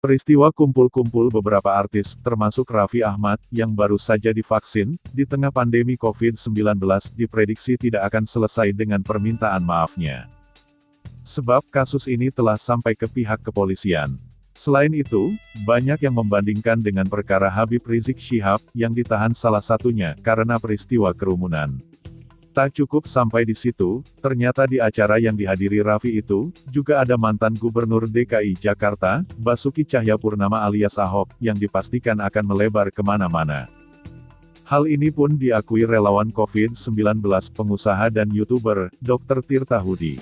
Peristiwa kumpul-kumpul beberapa artis, termasuk Raffi Ahmad, yang baru saja divaksin, di tengah pandemi COVID-19 diprediksi tidak akan selesai dengan permintaan maafnya. Sebab kasus ini telah sampai ke pihak kepolisian. Selain itu, banyak yang membandingkan dengan perkara Habib Rizik Syihab, yang ditahan salah satunya, karena peristiwa kerumunan. Tak cukup sampai di situ, ternyata di acara yang dihadiri Raffi itu, juga ada mantan Gubernur DKI Jakarta, Basuki Cahayapurnama alias Ahok, yang dipastikan akan melebar kemana-mana. Hal ini pun diakui relawan COVID-19 pengusaha dan YouTuber, Dr. Tirta Hudi.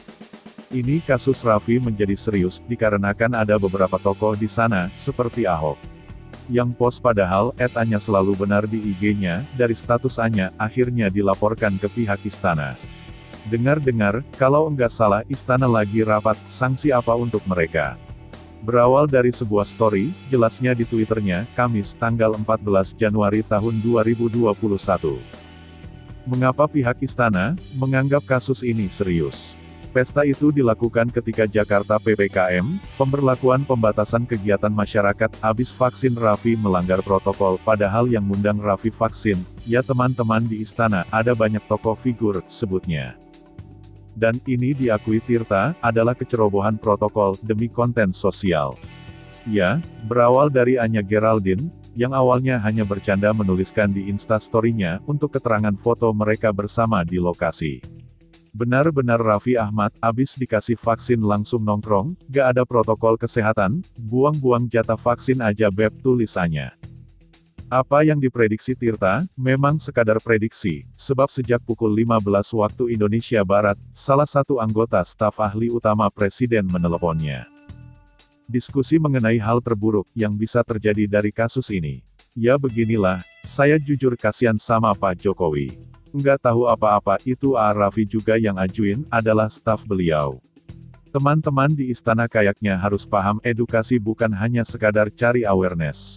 Ini kasus Raffi menjadi serius, dikarenakan ada beberapa tokoh di sana, seperti Ahok, yang post padahal Anya selalu benar di IG-nya, dari status Anya, akhirnya dilaporkan ke pihak istana. Dengar-dengar, kalau enggak salah istana lagi rapat, sanksi apa untuk mereka? Berawal dari sebuah story, jelasnya di Twitternya, Kamis, tanggal 14 Januari tahun 2021. Mengapa pihak istana menganggap kasus ini serius? Pesta itu dilakukan ketika Jakarta PPKM, pemberlakuan pembatasan kegiatan masyarakat, habis vaksin Raffi melanggar protokol, padahal yang ngundang Raffi vaksin, ya teman-teman di istana, ada banyak tokoh figur, sebutnya. Dan ini diakui Tirta, adalah kecerobohan protokol, demi konten sosial. Ya, berawal dari Anya Geraldine, yang awalnya hanya bercanda menuliskan di Instastory-nya, untuk keterangan foto mereka bersama di lokasi. Benar-benar Raffi Ahmad, abis dikasih vaksin langsung nongkrong, gak ada protokol kesehatan, buang-buang jatah vaksin aja beb, tulisannya. Apa yang diprediksi Tirta, memang sekadar prediksi, sebab sejak pukul 15 waktu Indonesia Barat, salah satu anggota staf ahli utama Presiden meneleponnya. Diskusi mengenai hal terburuk yang bisa terjadi dari kasus ini. Ya beginilah, saya jujur kasihan sama Pak Jokowi. Nggak tahu apa-apa, itu Raffi juga yang ajuin, adalah staf beliau. Teman-teman di istana kayaknya harus paham edukasi bukan hanya sekadar cari awareness.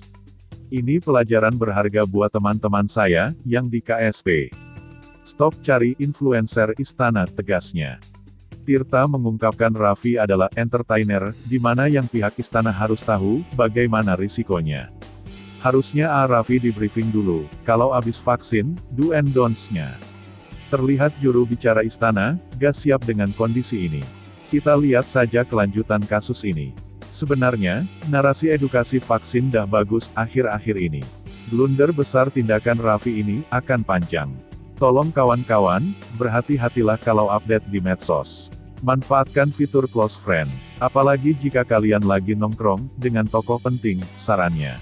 Ini pelajaran berharga buat teman-teman saya, yang di KSP. Stop cari influencer istana, tegasnya. Tirta mengungkapkan Raffi adalah entertainer, di mana yang pihak istana harus tahu, bagaimana risikonya. Harusnya Raffi di briefing dulu, kalau abis vaksin, do and don'ts-nya. Terlihat juru bicara istana, gak siap dengan kondisi ini. Kita lihat saja kelanjutan kasus ini. Sebenarnya, narasi edukasi vaksin dah bagus, akhir-akhir ini. Blunder besar tindakan Raffi ini, akan panjang. Tolong kawan-kawan, berhati-hatilah kalau update di medsos. Manfaatkan fitur close friend. Apalagi jika kalian lagi nongkrong, dengan tokoh penting, sarannya.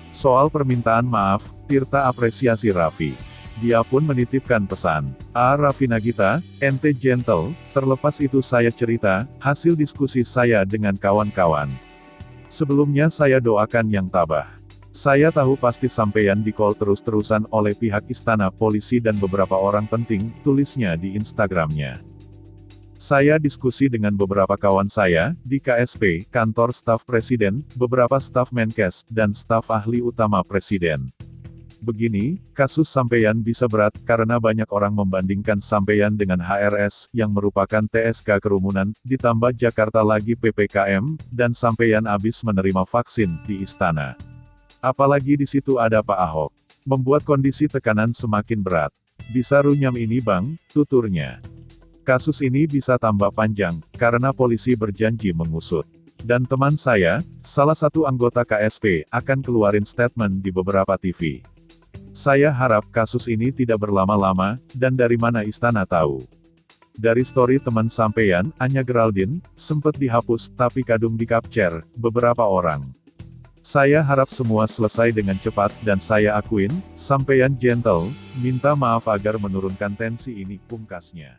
Soal permintaan maaf, Tirta apresiasi Raffi. Dia pun menitipkan pesan. Raffi Nagita, ente gentle, terlepas itu saya cerita, hasil diskusi saya dengan kawan-kawan. Sebelumnya saya doakan yang tabah. Saya tahu pasti sampeyan di-call terus-terusan oleh pihak istana, polisi dan beberapa orang penting, tulisnya di Instagramnya. Saya diskusi dengan beberapa kawan saya, di KSP, kantor staf Presiden, beberapa staf Menkes, dan staf ahli utama Presiden. Begini, kasus sampeyan bisa berat, karena banyak orang membandingkan sampeyan dengan HRS, yang merupakan TSK kerumunan, ditambah Jakarta lagi PPKM, dan sampeyan abis menerima vaksin, di istana. Apalagi di situ ada Pak Ahok. Membuat kondisi tekanan semakin berat. Bisa runyam ini bang, tuturnya. Kasus ini bisa tambah panjang, karena polisi berjanji mengusut. Dan teman saya, salah satu anggota KSP, akan keluarin statement di beberapa TV. Saya harap kasus ini tidak berlama-lama, dan dari mana istana tahu. Dari story teman sampeyan, Anya Geraldine, sempat dihapus, tapi kadung di-capture, beberapa orang. Saya harap semua selesai dengan cepat, dan saya akuin, sampeyan gentle, minta maaf agar menurunkan tensi ini, pungkasnya.